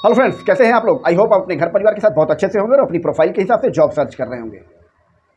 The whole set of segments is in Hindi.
हेलो फ्रेंड्स, कैसे हैं आप लोग। आई होप आप अपने घर परिवार के साथ बहुत अच्छे से होंगे और अपनी प्रोफाइल के हिसाब से जॉब सर्च कर रहे होंगे।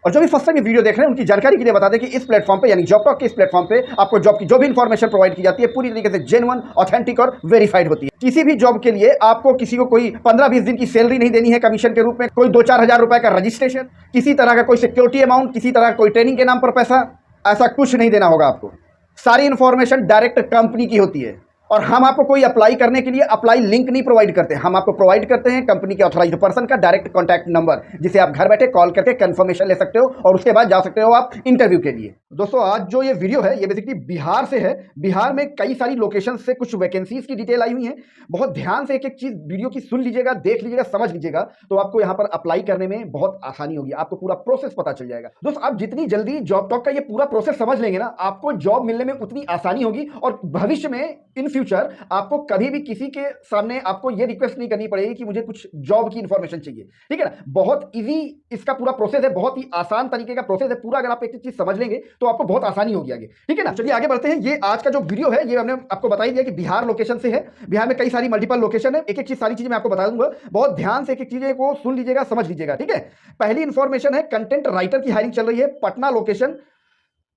और जो भी फर्स्ट टाइम ये वीडियो देख रहे हैं उनकी जानकारी के लिए बता दें कि इस प्लेटफॉर्म पे यानी जॉबटॉक के इस प्लेटफॉर्म पे आपको जॉब की जो भी इन्फॉर्मेशन प्रोवाइड की जाती है पूरी तरीके से जेन्युइन, ऑथेंटिक और वेरीफाइड होती है। किसी भी जॉब के लिए आपको किसी को कोई 15-20 दिन की सैलरी नहीं देनी है कमीशन के रूप में, कोई 2-4 हज़ार रुपए का रजिस्ट्रेशन, किसी तरह का कोई सिक्योरिटी अमाउंट, किसी तरह का कोई ट्रेनिंग के नाम पर पैसा, ऐसा कुछ नहीं देना होगा आपको। सारी इन्फॉर्मेशन डायरेक्ट कंपनी की होती है और हम आपको कोई अप्लाई करने के लिए अप्लाई लिंक नहीं प्रोवाइड करते। हम आपको प्रोवाइड करते हैं कंपनी के ऑथराइज्ड पर्सन का डायरेक्ट कॉन्टैक्ट नंबर, जिसे आप घर बैठे कॉल करके कंफर्मेशन ले सकते हो और उसके बाद जा सकते हो आप इंटरव्यू के लिए। दोस्तों, आज जो ये वीडियो है ये बेसिकली बिहार से है। बिहार में कई सारी लोकेशन से कुछ वैकेंसीज की डिटेल आई हुई है। बहुत ध्यान से एक एक चीज वीडियो की सुन लीजिएगा, देख लीजिएगा, समझ लीजिएगा, तो आपको यहाँ पर अप्लाई करने में बहुत आसानी होगी। आपको पूरा प्रोसेस पता चल जाएगा। दोस्तों, आप जितनी जल्दी जॉब टॉक का ये पूरा प्रोसेस समझ लेंगे ना, आपको जॉब मिलने में उतनी आसानी होगी और भविष्य में इन फ्यूचर आपको कभी भी किसी के सामने आपको ये रिक्वेस्ट नहीं करनी पड़ेगी कि मुझे कुछ जॉब की इंफॉर्मेशन चाहिए। ठीक है ना। बहुत इजी इसका पूरा प्रोसेस है, बहुत ही आसान तरीके का प्रोसेस है पूरा। अगर आप एक चीज समझ लेंगे तो आपको बहुत आसानी होगी आगे। ठीक है ना। चलिए आगे बढ़ते हैं। ये आज का जो वीडियो है ये हमने आपको बता ही दिया कि बिहार लोकेशन से है। बिहार में कई सारी मल्टीपल लोकेशन है। एक एक चीज, सारी चीजें मैं आपको बता दूंगा। बहुत ध्यान से एक एक चीजें को सुन लीजिएगा, समझ लीजिएगा। ठीक है। पहली इंफॉर्मेशन है, कंटेंट राइटर की हायरिंग चल रही है। पटना लोकेशन,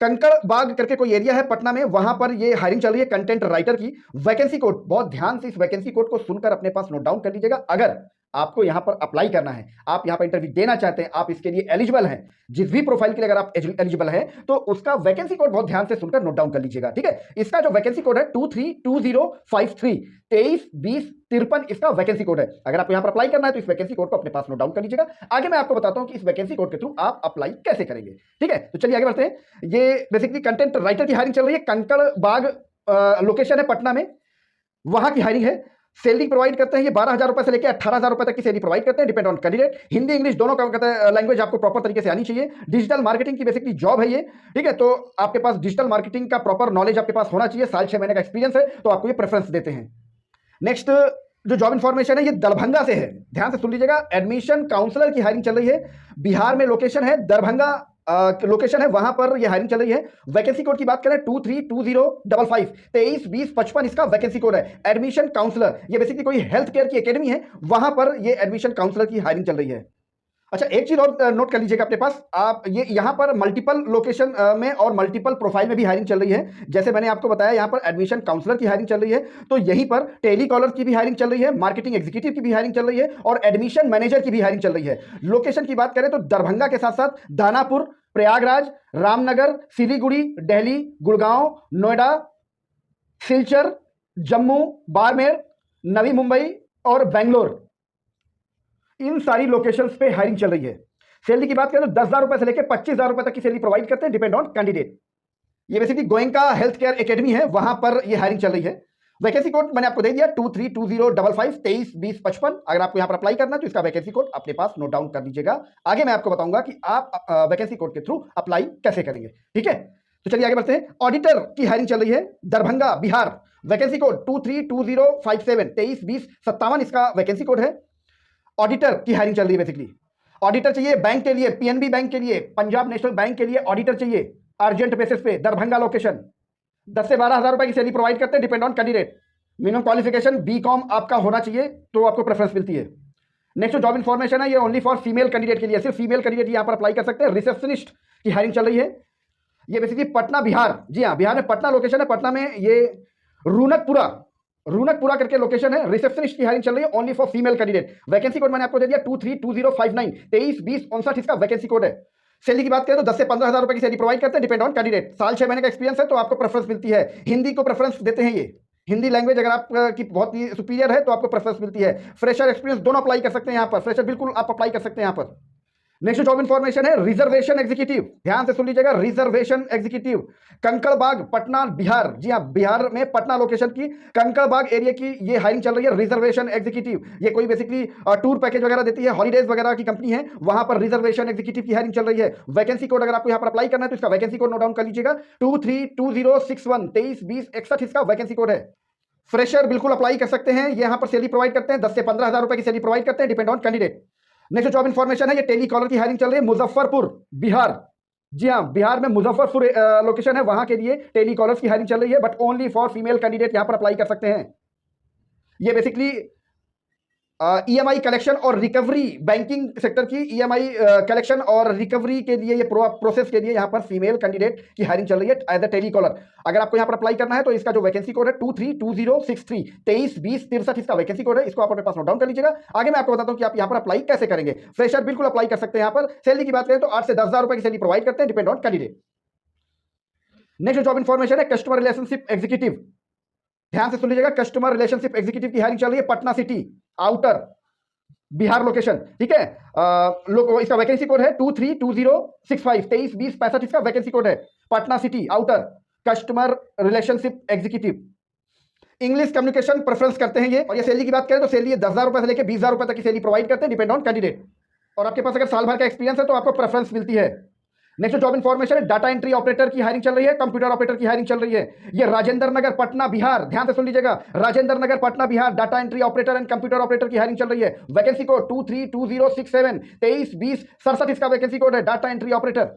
कंकड़ बाग करके कोई एरिया है पटना में, वहां पर ये हायरिंग चल रही है कंटेंट राइटर की। वैकेंसी कोड, बहुत ध्यान से इस वैकेंसी कोड को सुनकर अपने पास नोट डाउन कर लीजिएगा। अगर आपको यहां पर अप्लाई करना है, आप यहां पर इंटरव्यू देना चाहते हैं, आप इसके लिए एलिजिबल हैं, जिस भी प्रोफाइल के लिए अगर आप एलिजिबल हैं, तो उसका वैकेंसी कोड बहुत ध्यान से सुनकर नोट डाउन कर लीजिएगा। ठीक है। इसका जो वैकेंसी कोड है 232053 232053 इसका वैकेंसी कोड है। अगर आपको यहां पर अप्लाई करना है तो इस वैकेंसी कोड को अपने पास नोट डाउन कर लीजिएगा। आगे मैं आपको बताता हूं कि इस वैकेंसी कोड के थ्रू आप अप्लाई कैसे करेंगे। ठीक है। तो चलिए आगे बढ़ते हैं। ये बेसिकली कंटेंट राइटर की हायरिंग चल रही है। कंकड़ बाग लोकेशन है पटना में, वहां की हायरिंग है। सैलरी प्रोवाइड करते हैं ये 12,000 रुपए से लेकर 18,000 रुपए तक की सैलरी प्रोवाइड करते हैं, depend on candidate. Hindi English दोनों का लैंग्वेज आपको प्रॉपर तरीके से आनी चाहिए। डिजिटल मार्केटिंग की बेसिकली जॉब है ये। ठीक है। तो आपके पास डिजिटल मार्केटिंग का प्रॉपर नॉलेज आपके पास होना चाहिए। साल 6 महीने का एक्सपीरियंस है तो आपको ये प्रेफरेंस देते हैं। नेक्स्ट जो जॉब इंफॉर्मेशन है ये दरभंगा से है। ध्यान से सुन लीजिएगा। एडमिशन काउंसलर की हायरिंग चल रही है। बिहार में लोकेशन है, दरभंगा लोकेशन है, वहां पर ये हायरिंग चल रही है। वैकेंसी कोड की बात करें 232055 232055 इसका वैकेंसी कोड है। एडमिशन काउंसलर, ये बेसिकली कोई हेल्थ केयर की एकेडमी है, वहां पर ये एडमिशन काउंसलर की हायरिंग चल रही है। अच्छा, एक चीज और नोट कर लीजिएगा अपने पास, आप ये यहां पर मल्टीपल लोकेशन में और मल्टीपल प्रोफाइल में भी हायरिंग चल रही है। जैसे मैंने आपको बताया यहां पर एडमिशन काउंसलर की हायरिंग चल रही है, तो यहीं पर टेलीकॉलर की भी हायरिंग चल रही है, मार्केटिंग एग्जीक्यूटिव की भी हायरिंग चल रही है और एडमिशन मैनेजर की भी हायरिंग चल रही है। लोकेशन की बात करें तो दरभंगा के साथ साथ दानापुर, प्रयागराज, रामनगर, सिलीगुड़ी, दिल्ली, गुड़गांव, नोएडा, सिलचर, जम्मू, बाड़मेर, नवी मुंबई और बेंगलोर, इन सारी लोकेशंस पे हायरिंग चल रही है। सैलरी की बात करें तो 10,000 रुपए से लेकर 25,000 रुपए तक की सैलरी प्रोवाइड करते हैं, डिपेंड ऑन कैंडिडेट। ये basically Goenka health care academy है, वहां पर ये हायरिंग चल रही है। वैकेंसी कोड मैंने आपको दे दिया 232055 232055। अगर आपको यहां पर अप्लाई करना है तो इसका वैकेंसी कोड अपने पास नोट डाउन कर लीजिएगा। आगे मैं आपको बताऊंगा कि आप वैकेंसी कोड के थ्रू अप्लाई कैसे करेंगे। ठीक है। तो चलिए आगे बढ़ते हैं। ऑडिटर की हायरिंग चल रही है, दरभंगा बिहार। वैकेंसी कोड 232057 232057 इसका वैकेंसी कोड है। ऑडिटर की हायरिंग चल रही है। बेसिकली ऑडिटर चाहिए बैंक के लिए, पीएनबी बैंक के लिए, पंजाब नेशनल बैंक के लिए ऑडिटर चाहिए अर्जेंट बेसिस पे। दरभंगा लोकेशन, 10 से 12,000 रुपए की सैलरी प्रोवाइड करते हैं, depend on candidate. Minimum qualification BCom आपका होना चाहिए तो आपको प्रेफरेंस मिलती है। नेक्स्ट जॉब इंफॉर्मेशन है, ये ओनली फॉर फीमेल कैंडिडेट के लिए, सिर्फ फीमेल कैंडिडेट यहां पर अप्लाई कर सकते हैं। रिसेप्शनिस्ट की हायरिंग चल रही है। ये बेसिकली पटना बिहार, जी हाँ, बिहार में पटना लोकेशन है। पटना में ये रूनकपुरा करके लोकेशन है। रिसेप्शनिस्ट की हायरिंग चल रही है, only for female candidate. Vacancy code मैंने आपको दे दिया 232059 232059 इसका वैकेंसी कोड है। सैलरी की बात करें तो 10 से 15,000 रुपए की सैलरी प्रोवाइड करते हैं, डिपेंड ऑन कैंडिडेट। साल 6 महीने का एक्सपीरियंस है तो आपको प्रेफरेंस मिलती है। हिंदी को प्रेफरेंस देते हैं। ये हिंदी लैंग्वेज अगर आपकी बहुत ही सुपीरियर है तो आपको प्रेफरेंस मिलती है। फ्रेशर एक्सपीरियंस दोनों अप्लाई कर सकते हैं यहां पर। फ्रेशर बिल्कुल आप अप्लाई कर सकते हैं यहां पर। नेक्स्ट जॉब इंफॉर्मेशन है, रिजर्वेशन एग्जीक्यूटिव। ध्यान से सुन लीजिएगा, रिजर्वेशन एग्जीक्यूटिव, कंकड़बाग पटना बिहार। जी हाँ, बिहार में पटना लोकेशन की कंकड़बाग एरिया की ये हायरिंग चल रही है। रिजर्वेशन एग्जीक्यूटिव, ये कोई बेसिकली टूर पैकेज वगैरह देती है, हॉलीडेज वगैरह की कंपनी है, वहां पर रिजर्वेशन एग्जीक्यूटिव की हायरिंग चल रही है। वैकेंसी कोड अगर आपको यहां पर अप्लाई करना है तो इसका वैकेंसी कोड नोट डाउन कर लीजिएगा 232061 232061 इसका वैकेंसी कोड है। फ्रेशर बिल्कुल अप्लाई कर सकते हैं। ये यहां पर सैलरी प्रोवाइड करते हैं, 10 से 15,000 रुपए की सैलरी प्रोवाइड करते हैं, depend on candidate. Next job information है, ये टेलीकॉलर की हायरिंग चल रही है, मुजफ्फरपुर बिहार। जी हाँ, बिहार में मुजफ्फरपुर लोकेशन है, वहां के लिए टेलीकॉलर्स की हायरिंग चल रही है, but only for female candidate यहां पर अप्लाई कर सकते हैं। ये बेसिकली ईएमआई कलेक्शन और रिकवरी, बैंकिंग सेक्टर की ईएमआई कलेक्शन और रिकवरी के लिए, ये प्रोसेस के लिए यहाँ पर फीमेल कैंडिडेट की हायरिंग चल रही है एज अ टेलीकॉलर। अगर आपको यहाँ पर अप्लाई करना है तो इसका जो वैकेंसी कोड है 232063 232063 इसका वैकेंसी कोड है, इसको आप अपने पास नोट डाउन कर लीजिएगा। आगे मैं आपको बताता हूँ कि आप यहाँ पर अप्लाई कैसे करेंगे। फ्रेशर बिल्कुल अप्लाई कर सकते हैं। यहाँ पर सैलरी की बात करें तो 8 से 10,000 रुपए की सैलरी प्रोवाइड करते हैं, depend on candidate. Next job information है कस्टमर रिलेशनशिप एग्जीक्यूटिव। ध्यान से सुन लीजिएगा, कस्टमर रिलेशनशिप एग्जीक्यूटिव की हायरिंग चल रही है Patna city outer Bihar location. ठीक है, इसका वैकेंसी कोड है 232065 232065 इसका वैकेंसी कोड है, Patna city outer customer relationship executive. English communication preference करते हैं ये। और ये सैलरी की बात करें तो सैलरी 10,000 रुपए से लेकर 20,000 रुपए तक की सैलरी प्रोवाइड करते हैं, डिपेंड ऑन कैंडिडेट। और आपके पास अगर साल भर का एक्सपीरियंस है तो आपको प्रेफरेंस मिलती है। नेक्स्ट जॉब इन्फॉर्मेशन है डाटा एंट्री ऑपरेटर की हायरिंग चल रही है, कंप्यूटर ऑपरेटर की हायरिंग चल रही है। ये राजेंद्र नगर पटना बिहार, ध्यान से सुन लीजिएगा, Rajendra Nagar Patna Bihar data entry operator and computer operator की हायरिंग चल रही है। वैकेंसी कोड 232067 232067 इसका वैकेंसी कोड है, डाटा एंट्री ऑपरेटर।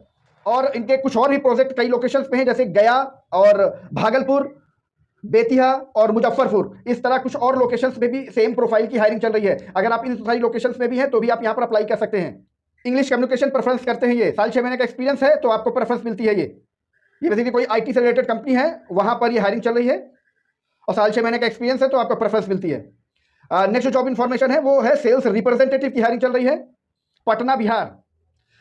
और इनके कुछ और भी प्रोजेक्ट कई लोकेशंस पे हैं, जैसे गया और भागलपुर, बेतिया और मुजफ्फरपुर। इस तरह कुछ और लोकेशंस में भी सेम प्रोफाइल की हायरिंग चल रही है। अगर आप इन सारी लोकेशंस में भी हैं तो भी आप यहाँ पर अप्लाई कर सकते हैं। इंग्लिश कम्युनिकेशन प्रेफरेंस करते हैं, ये साल 6 महीने का एक्सपीरियंस है तो आपको प्रेफरेंस मिलती है। ये बेसिकली कोई आईटी से रिलेटेड कंपनी है, वहां पर ये हायरिंग चल रही है और साल 6 महीने का एक्सपीरियंस है तो आपको प्रेफरेंस मिलती है। नेक्स्ट जॉब इन्फॉर्मेशन है वो है सेल्स रिप्रेजेंटेटिव की हायरिंग चल रही है पटना बिहार।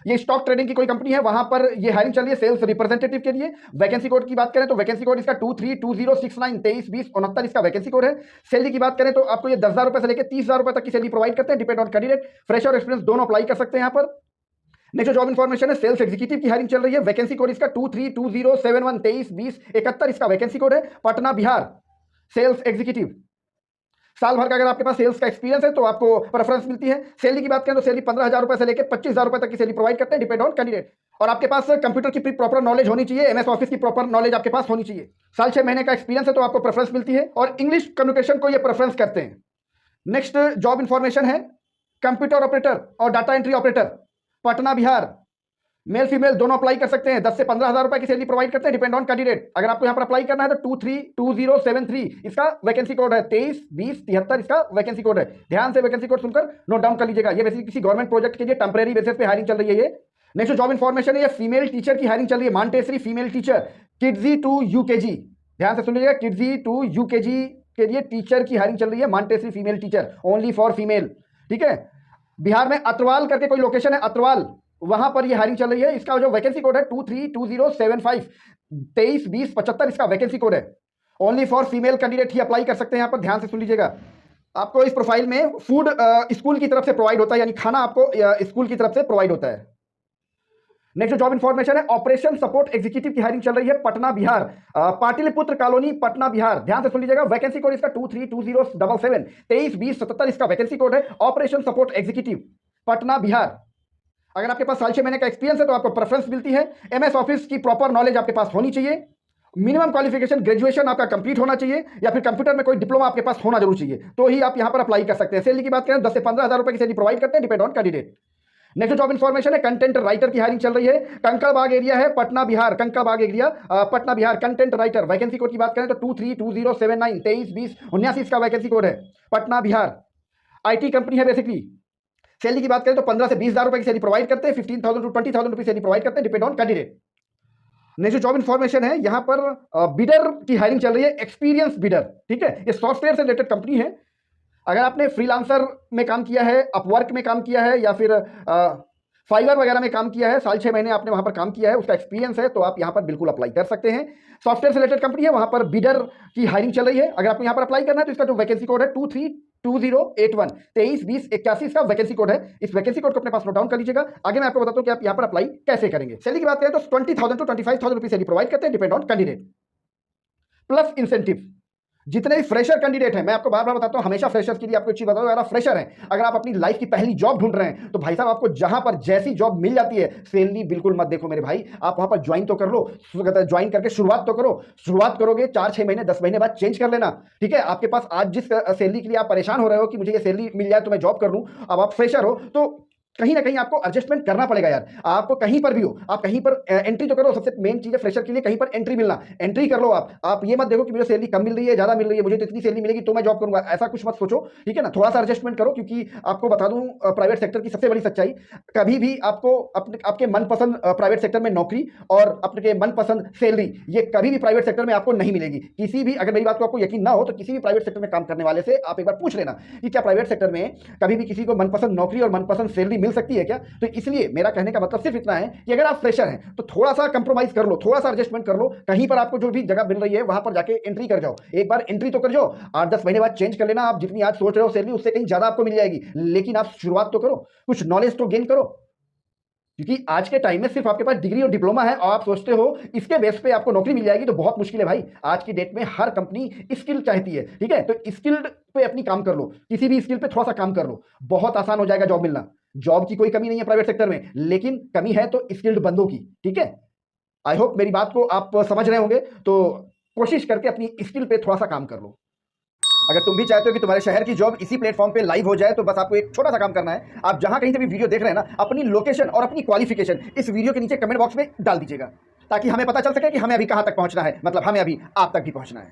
ये स्टॉक ट्रेडिंग की कोई कंपनी है, वहां पर ये हायरिंग चल रही है सेल्स रिप्रेजेंटेटिव के लिए। वैकेंसी कोड की बात करें तो वैकेंसी कोड इसका 232069 232069 इसका वैकेंसी कोड है। सैलरी की बात करें तो आपको ये 10,000 रुपए से लेकर 30,000 रुपए तक की सैलरी प्रोवाइड करते हैं, डिपेंड ऑन कैंडिडेट। फ्रेशर और एक्सपीरियंस दोनों अप्लाई कर सकते हैं यहाँ पर। नेक्स्ट जॉब इन्फॉर्मेशन है सेल्स एग्जीक्यूटिव की हायरिंग चल रही है। वैकेंसी कोड इसका 232071 232071 इसका वैकेंसी कोड है, पटना बिहार सेल्स एग्जीक्यूटिव। साल भर का अगर आपके पास सेल्स का एक्सपीरियंस है तो आपको प्रेफरेंस मिलती है। सैलरी की बात करें तो सैलरी 15,000 रुपए से लेकर 25,000 रुपए तक की सैलरी प्रोवाइड करते हैं, डिपेंड ऑन कैंडिडेट। और आपके पास कंप्यूटर की प्रॉपर नॉलेज होनी चाहिए, एमएस ऑफिस की प्रॉपर नॉलेज आपके पास होनी चाहिए। साल 6 महीने का एक्सपीरियंस है तो आपको प्रेफरेंस मिलती है और इंग्लिश कम्युनिकेशन को ये प्रेफरेंस करते हैं। नेक्स्ट जॉब इन्फॉर्मेशन है कंप्यूटर ऑपरेटर और data entry operator Patna Bihar. Male female दोनों अप्लाई कर सकते हैं, 10 से 15,000 रुपए की सैलरी प्रोवाइड करते हैं, डिपेंड ऑन कैंडिडेट। अगर आपको यहाँ पर अप्लाई करना है तो 232073 इसका वैकेंसी कोड है, 232073 इसका वैकेंसी कोड है। ध्यान से वैकेंसी कोड सुनकर नोट डाउन कर लीजिएगा। ये बेसिकली किसी गवर्नमेंट प्रोजेक्ट के लिए टेंपरेरी बेसिस पे हायरिंग चल रही है ये। नेक्स्ट जॉब इन्फॉर्मेशन है ये फीमेल टीचर की हायरिंग चल रही है, Montessori female teacher Kidzee to UKG. ध्यान से सुन लीजिएगा, किड्जी टू यूकेजी के लिए टीचर की हायरिंग चल रही है, Montessori female teacher only for female. ठीक है, बिहार में अतरवाल करके कोई लोकेशन है, अतरवाल, वहां पर ये हायरिंग चल रही है। इसका जो वैकेंसी कोड है 232075 232075 इसका वैकेंसी कोड है। Only for female candidate he apply कर सकते हैं यहाँ पर। ध्यान से सुन लीजिएगा, आपको इस प्रोफाइल में फूड स्कूल की तरफ से प्रोवाइड होता है, यानी खाना आपको स्कूल की तरफ से प्रोवाइड होता है। नेक्स्ट जॉब इन्फॉर्मेशन है ऑपरेशन सपोर्ट एग्जीक्यूटिव की हायरिंग चल रही है पटना बिहार, पाटिलपुत्र कॉलोनी पटना बिहार। ध्यान से सुन लीजिएगा, वैकेंसी कोड इसका 232077 232077 इसका वैकेंसी कोड है, operation support executive Patna Bihar. अगर आपके पास साल 6 महीने का एक्सपीरियंस है तो आपको प्रेफरेंस मिलती है। एमएस ऑफिस की प्रॉपर नॉलेज आपके पास होनी चाहिए। मिनिमम क्वालिफिकेशन ग्रेजुएशन आपका कंप्लीट होना चाहिए या फिर कंप्यूटर में कोई डिप्लोमा आपके पास होना जरूर चाहिए, तो ही आप यहां पर अप्लाई कर सकते हैं। सैलरी की बात करें 10 से 15,000 रुपए की सैलरी प्रोवाइड करते हैं, depend on candidate. Next job information है कंटेंट राइटर की हायरिंग चल रही है, कंकड़बाग एरिया है Patna Bihar, Kankarbagh area Patna Bihar, content writer. Vacancy code की बात करें तो 232079 232079 इसका वैकेंसी कोड है, पटना बिहार। आईटी कंपनी है बेसिकली। सैलरी की बात करें तो 15 से 20,000 रुपए की सैलरी प्रोवाइड करते हैं, 15,000 टू 20,000 रुपए सैलरी प्रोवाइड करते हैं, depend on candidate. Next job information है यहां पर बिडर की हायरिंग चल रही है, एक्सपीरियंस बिडर। ठीक है, ये सॉफ्टवेयर से रिलेटेड कंपनी है। अगर आपने फ्रीलांसर में काम किया है, अपवर्क में काम किया है या फिर फाइवर वगैरह में काम किया है, साल 6 महीने आपने वहां पर काम किया है, उसका एक्सपीरियंस है, तो आप यहां पर बिल्कुल अप्लाई कर सकते हैं। सॉफ्टवेयर से रिलेटेड कंपनी है, वहां पर बिडर की हायरिंग चल रही है। अगर आपको यहां पर अप्लाई करना है तो इसका जो वैकेंसी कोड है 232081 232081 इसका वैकेंसी कोड है। इस वैकेंसी कोड को अपने पास नोट डाउन कर लीजिएगा। आगे मैं आपको बताता हूं कि आप यहां पर अप्लाई कैसे करेंगे। सैलरी की बात करें तो 20,000 टू 25,000 रुपए सैलरी प्रोवाइड करते हैं, depend on candidate, plus incentive. जितने भी फ्रेशर कैंडिडेट हैं, मैं आपको बार बार बताता हूं, हमेशा फ्रेशर्स के लिए आपको एक चीज बताऊं, अगर आप फ्रेशर हैं, अगर आप अपनी लाइफ की पहली जॉब ढूंढ रहे हैं, तो भाई साहब आपको जहां पर जैसी जॉब मिल जाती है, सैलरी बिल्कुल मत देखो मेरे भाई, आप वहां पर ज्वाइन तो कर लो, ज्वाइन करके शुरुआत तो करो। शुरुआत करोगे 4-6 महीने 10 महीने बाद चेंज कर लेना। ठीक है, आपके पास आज जिस सैलरी के लिए आप परेशान हो रहे हो कि मुझे ये सैलरी मिल जाए तो मैं जॉब कर लूं, अब आप फ्रेशर हो तो कहीं ना कहीं आपको एडजस्टमेंट करना पड़ेगा यार। आपको कहीं पर भी हो, आप कहीं पर एंट्री तो करो। सबसे मेन चीज है फ्रेशर के लिए कहीं पर एंट्री मिलना। एंट्री कर लो आप ये मत देखो कि मुझे सैलरी कम मिल रही है, ज्यादा मिल रही है, मुझे तो इतनी सैलरी मिलेगी तो मैं जॉब करूंगा, ऐसा कुछ मत सोचो, ठीक है ना। थोड़ा सा एडजस्टमेंट करो, क्योंकि आपको बता दूं प्राइवेट सेक्टर की सबसे बड़ी सच्चाई, कभी भी आपको आपके मनपसंद प्राइवेट सेक्टर में नौकरी और अपने मनपसंद सैलरी ये कभी भी प्राइवेट सेक्टर में आपको नहीं मिलेगी। किसी भी, अगर मेरी बात को आपको यकीन ना हो तो किसी भी प्राइवेट सेक्टर में काम करने वाले से आप एक बार पूछ लेना कि क्या प्राइवेट सेक्टर में कभी भी किसी को मनपसंद नौकरी और मनपसंद सैलरी मिल सकती है क्या। तो इसलिए मेरा कहने का मतलब सिर्फ इतना है कि अगर आप फ्रेशर हैं तो थोड़ा सा कंप्रोमाइज कर लो, थोड़ा सा एडजस्टमेंट कर लो। कहीं पर आपको जो भी जगह मिल रही है वहां पर जाके एंट्री कर जाओ। एक बार एंट्री तो कर जाओ, 8-10 महीने बाद चेंज कर लेना। आप जितनी आज सोच रहे हो सैलरी उससे कहीं ज्यादा आपको मिल जाएगी, लेकिन आप शुरुआत तो करो, कुछ नॉलेज तो गेन करो। क्योंकि आज के टाइम में सिर्फ आपके पास डिग्री और डिप्लोमा है और आप सोचते हो इसके बेस पे आपको नौकरी मिल जाएगी, तो बहुत मुश्किल है भाई। आज की डेट में हर कंपनी स्किल चाहती है, ठीक है। तो स्किल्ड पे अपनी काम कर लो, किसी भी स्किल पे थोड़ा सा काम कर लो, बहुत आसान हो जाएगा जॉब मिलना। जॉब की कोई कमी नहीं है प्राइवेट सेक्टर में, लेकिन कमी है तो स्किल्ड बंदों की, ठीक है। आई होप मेरी बात को आप समझ रहे होंगे। तो कोशिश करके अपनी स्किल पे थोड़ा सा काम कर लो। अगर तुम भी चाहते हो कि तुम्हारे शहर की जॉब इसी प्लेटफॉर्म पे लाइव हो जाए, तो बस आपको एक छोटा सा काम करना है। आप जहां कहीं से भी वीडियो देख रहे हैं ना, अपनी लोकेशन और अपनी क्वालिफिकेशन इस वीडियो के नीचे कमेंट बॉक्स में डाल दीजिएगा, ताकि हमें पता चल सके कि हमें अभी कहां तक पहुंचना है, मतलब हमें अभी आप तक भी पहुंचना है।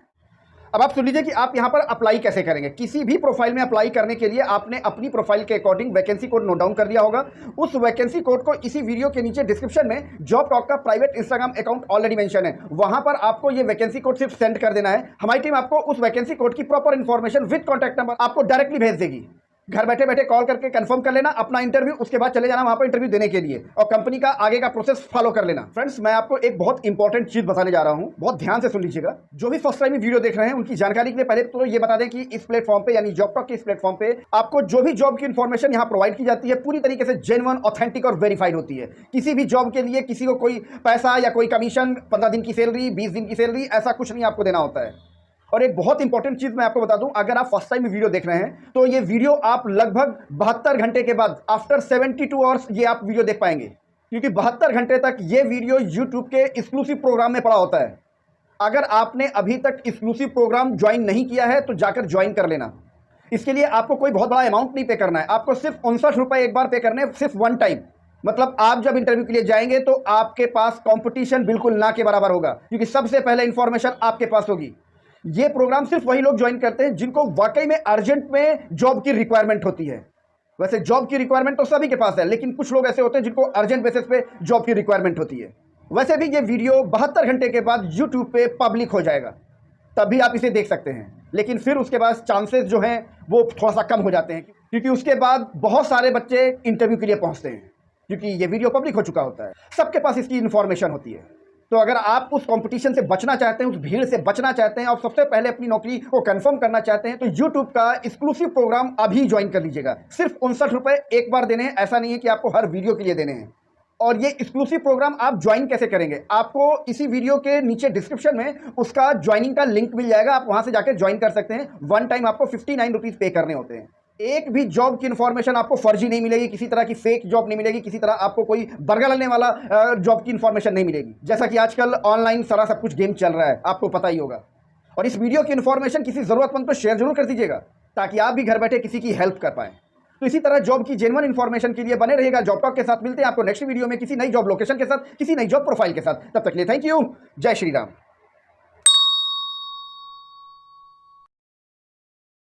अब आप सुन लीजिए कि आप यहां पर अप्लाई कैसे करेंगे। किसी भी प्रोफाइल में अप्लाई करने के लिए आपने अपनी प्रोफाइल के according vacancy code note down कर दिया होगा। उस वैकेंसी कोड को इसी वीडियो के नीचे डिस्क्रिप्शन में जॉब टॉक का private Instagram account already mention है, वहां पर आपको ये वैकेंसी कोड सिर्फ सेंड कर देना है। हमारी टीम आपको उस वैकेंसी कोड की proper information with contact number आपको डायरेक्टली भेज देगी। घर बैठे बैठे कॉल करके कंफर्म कर लेना अपना इंटरव्यू, उसके बाद चले जाना वहां पर इंटरव्यू देने के लिए और कंपनी का आगे का प्रोसेस फॉलो कर लेना। फ्रेंड्स, मैं आपको एक बहुत इंपॉर्टेंट चीज बताने जा रहा हूं, बहुत ध्यान से सुन लीजिएगा। जो भी फर्स्ट टाइम वीडियो देख रहे हैं उनकी जानकारी के लिए पहले तो ये बता दें कि इस प्लेटफॉर्म पे यानी जॉब टॉक के इस प्लेटफॉर्म पे आपको जो भी जॉब की इंफॉर्मेशन यहां प्रोवाइड की जाती है पूरी तरीके से जेन्युइन, ऑथेंटिक और वेरीफाइड होती है। किसी भी जॉब के लिए किसी को कोई पैसा या कोई कमीशन, 15 दिन की सैलरी, 20 दिन की सैलरी, ऐसा कुछ नहीं आपको देना होता है। और एक बहुत इंपॉर्टेंट चीज मैं आपको बता दूं, अगर आप फर्स्ट टाइम वीडियो देख रहे हैं तो ये वीडियो आप लगभग 72 घंटे के बाद, आफ्टर 72 आवर्स, ये आप वीडियो देख पाएंगे, क्योंकि 72 घंटे तक ये वीडियो यूट्यूब के एक्सक्लूसिव प्रोग्राम में पड़ा होता है। अगर आपने अभी तक एक्सक्लूसिव प्रोग्राम ज्वाइन नहीं किया है तो जाकर ज्वाइन कर लेना। इसके लिए आपको कोई बहुत बड़ा अमाउंट नहीं पे करना है, आपको सिर्फ 59 रुपए एक बार पे करने, सिर्फ वन टाइम। मतलब आप जब इंटरव्यू के लिए जाएंगे तो आपके पास कंपटीशन बिल्कुल ना के बराबर होगा, क्योंकि सबसे पहले इंफॉर्मेशन आपके पास होगी। ये प्रोग्राम सिर्फ वही लोग ज्वाइन करते हैं जिनको वाकई में अर्जेंट में जॉब की रिक्वायरमेंट होती है। वैसे जॉब की रिक्वायरमेंट तो सभी के पास है, लेकिन कुछ लोग ऐसे होते हैं जिनको अर्जेंट बेसिस पे जॉब की रिक्वायरमेंट होती है। वैसे भी ये वीडियो 72 घंटे के बाद यूट्यूब पे पब्लिक हो जाएगा, तभी आप इसे देख सकते हैं। लेकिन फिर उसके बाद चांसेस जो हैं वो थोड़ा सा कम हो जाते हैं, क्योंकि उसके बाद बहुत सारे बच्चे इंटरव्यू के लिए पहुंचते हैं, क्योंकि ये वीडियो पब्लिक हो चुका होता है, सबके पास इसकी इन्फॉर्मेशन होती है। तो अगर आप उस कंपटीशन से बचना चाहते हैं, उस भीड़ से बचना चाहते हैं और सबसे पहले अपनी नौकरी को कंफर्म करना चाहते हैं, तो यूट्यूब का एक्सक्लूसिव प्रोग्राम अभी ज्वाइन कर लीजिएगा। सिर्फ 59 रुपए एक बार देने हैं, ऐसा नहीं है कि आपको हर वीडियो के लिए देने हैं। और ये एक्सक्लूसिव प्रोग्राम आप ज्वाइन कैसे करेंगे, आपको इसी वीडियो के नीचे डिस्क्रिप्शन में उसका ज्वाइनिंग का लिंक मिल जाएगा, आप वहां से जाकर ज्वाइन कर सकते हैं। वन टाइम आपको 59 रुपीज पे करने होते हैं। एक भी जॉब की इंफॉर्मेशन आपको फर्जी नहीं मिलेगी, किसी तरह की फेक जॉब नहीं मिलेगी, किसी तरह आपको कोई बर्गर लगने वाला जॉब की इंफॉर्मेशन नहीं मिलेगी। जैसा कि आजकल ऑनलाइन सारा सब कुछ गेम चल रहा है, आपको पता ही होगा। और इस वीडियो की इंफॉर्मेशन किसी जरूरतमंद को शेयर जरूर कर दीजिएगा, ताकि आप भी घर बैठे किसी की हेल्प कर पाएं। तो इसी तरह जॉब की जेन्युइन इंफॉर्मेशन के लिए बने रहिएगा जॉब टॉक के साथ। मिलते हैं आपको नेक्स्ट वीडियो में किसी नई जॉब लोकेशन के साथ, किसी नई जॉब प्रोफाइल के साथ। तब तक के लिए थैंक यू, जय श्री राम।